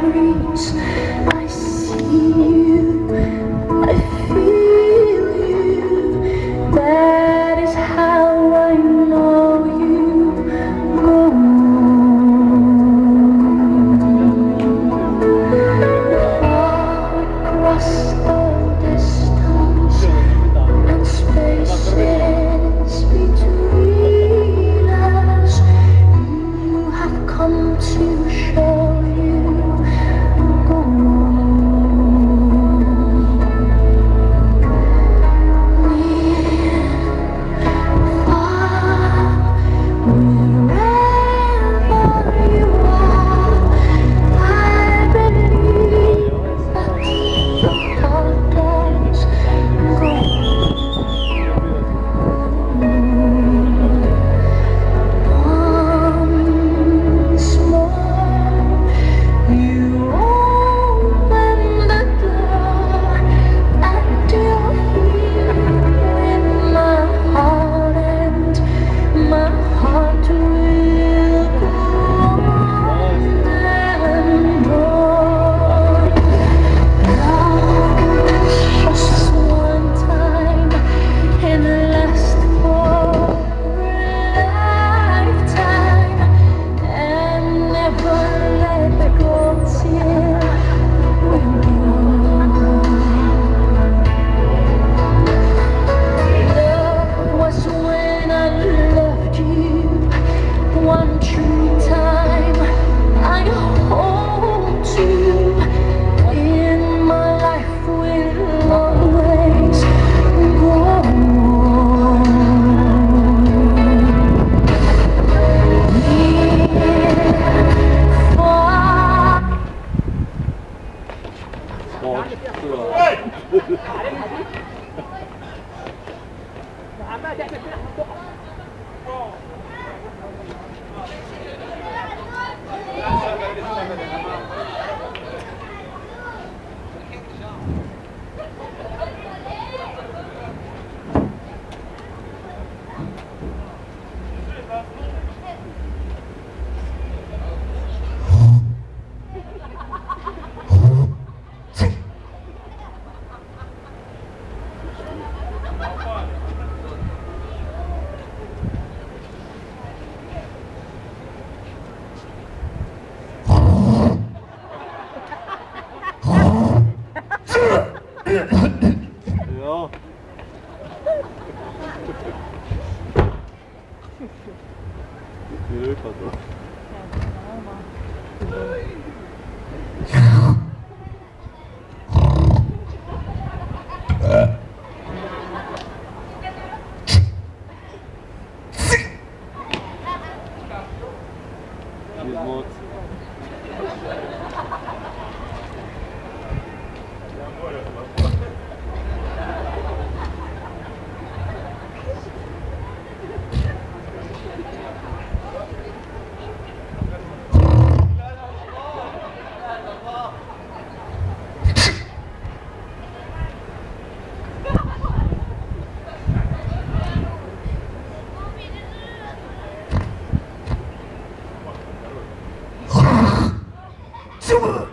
dreams. I see you, I feel you. That is how I know you go on. Across the distance and spaces between us, you have come to show you go on. We're far, wherever you are. I believe that the heart does go once more. You open the door and you're here with my heart, and my heart will go on and on. Love is just one time and lasts for a lifetime, and never let go till we're gone. Love was when I loved you one true time. I hold you in my life, will always go on. We're far. Ja. Leuk wat hoor. Dit wordt. Super!